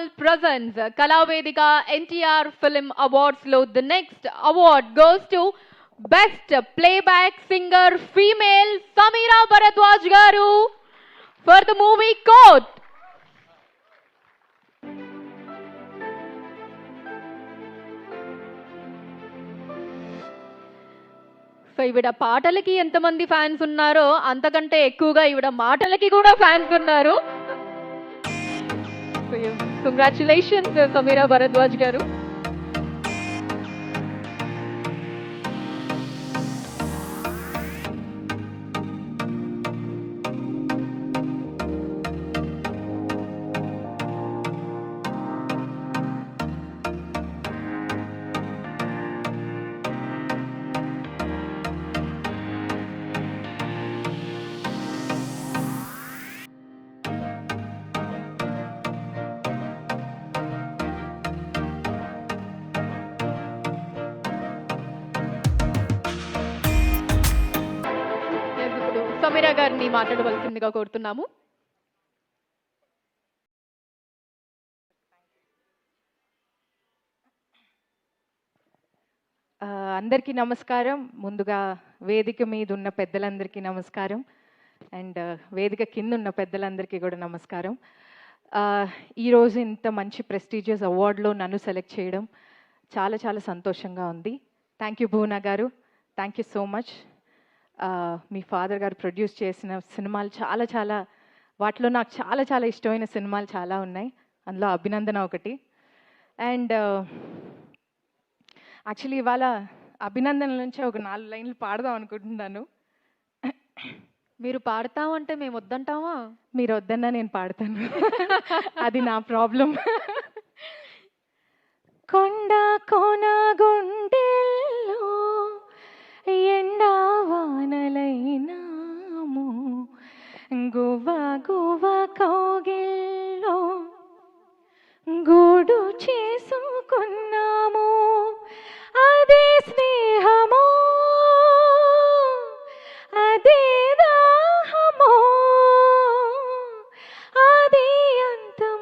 Mall presents Kalavedika NTR Film Awards lo the next award goes to Best Playback Singer Female Samira Bharadwaj garu for the movie Court. So ఈవిడ పాటలకి ఎంతమంది fans ఉన్నారో అంతకంటే ఎక్కువగా ఈవిడ మాటలకి కూడా ఫ్యాన్స్ ఉన్నారు. కంగ్రాచులేషన్స్ సమీరా భరద్వాజ్ గారు. సమీరా గారిని మాట్లాడవలసిందిగా కోరుతున్నాము. అందరికీ నమస్కారం. ముందుగా వేదిక మీద ఉన్న పెద్దలందరికీ నమస్కారం అండ్ వేదిక కింద ఉన్న పెద్దలందరికీ కూడా నమస్కారం. ఈరోజు ఇంత మంచి ప్రెస్టీజియస్ అవార్డులో నన్ను సెలెక్ట్ చేయడం చాలా చాలా సంతోషంగా ఉంది. థ్యాంక్ యూ భువన గారు, thank you so much. Me father గారు ప్రొడ్యూస్ చేసిన సినిమాలు చాలా చాలా, వాటిలో నాకు చాలా చాలా ఇష్టమైన సినిమాలు చాలా ఉన్నాయి, అందులో అభినందన ఒకటి. అండ్ యాక్చువల్లీ ఇవాళ అభినందన నుంచి ఒక 4 లైన్లు పాడదాం అనుకుంటున్నాను. మీరు పాడతామంటే మేము వద్దంటామా? మీరు వద్దన్నా నేను పాడతాను, అది నా ప్రాబ్లం. కొండ కోన గుండెల్లో ఎండా వానలైనాము, గువ్వ గువ్వ కౌగిల్లో గూడు చేసుకున్నాము, అదే స్నేహమో అదే దాహమో అదే అంతం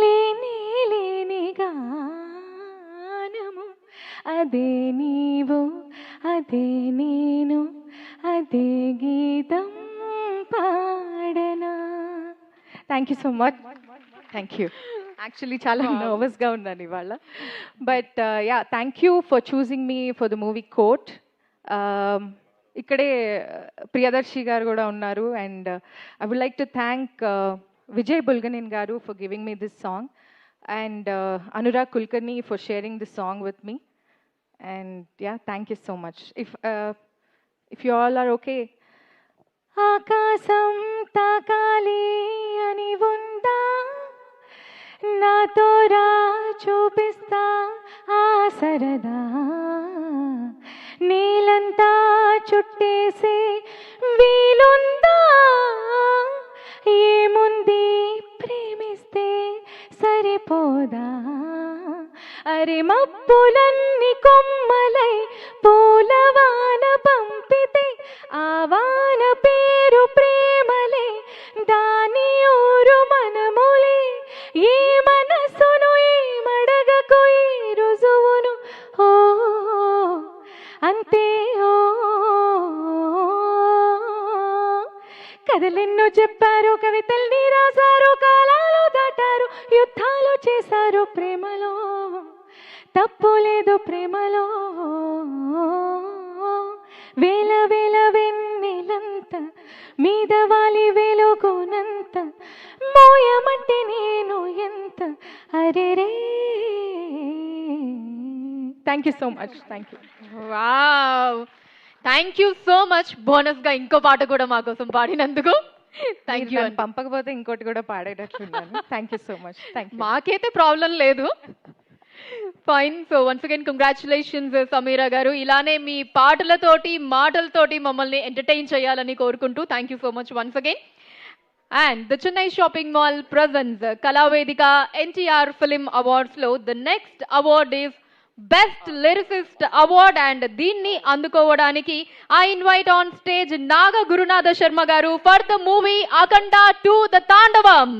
లేని లేని గానము, అదే నీవు అదే నేను అదే గీతం పాడనా. Thank you so much. Thank you. Actually చాలా నర్వస్గా ఉన్నాను ఇవాళ, but yeah, thank you for choosing me for the movie Court. ఇక్కడే ప్రియదర్శి గారు కూడా ఉన్నారు and I would like to thank Vijay Bulganin garu for giving me this song and Anurag Kulkarni for sharing this song with me. And yeah, thank you so much. If you all are okay. ఆకాశం తాకాలి అని ఉందా, నాతో రా చూపిస్తా ఆ సరదా, నీలంతా చుట్టేసే వీలుందా, ఏముంది ప్రేమిస్తే సరిపోదా, అరే మబ్బులన్నీ కొమ్మలై పూలవాన పంపితే ఆ వాన పేరు ప్రేమలే, దాని ఊరు మనములే, ఈ మనసును ఈ మడగకు ఈ రుజువును ఓ అంతే ఓ. కథలెన్నో చెప్పారు, కవితల్ని రాశారు, కాలాలు దాటారు, యుద్ధాలు చేశారు, ప్రేమలో తప్పు లేదు ప్రేమలో, వేల వేల వెన్నెలంత మీద వాలి వెలుగునంత, మోయమంటే నేను ఎంత అరే రే. Thank you so much. Thank you. Wow, thank you so much. బోనస్గా ఇంకో పాట కూడా మా కోసం పాడినందుకు థ్యాంక్ యూ. పంపకపోతే ఇంకోటి కూడా పాడేటట్లున్నాను. Thank you so much. Thank you. మాకైతే ప్రాబ్లం లేదు. Fine. So once again congratulations Sameera garu. ఇలానే మీ పాటలతోటి మాటలతోటి మమ్మల్ని ఎంటర్టైన్ చేయాలని కోరుకుంటూ thank you so much once again. And the Chennai shopping mall presents Kalavedika NTR Film Awards లో the next award is Best Lyricist Award and దీన్ని అందుకోవడానికి I invite on stage Naga Gurunatha Sharma garu for the movie Akhanda 2 The Tandavam.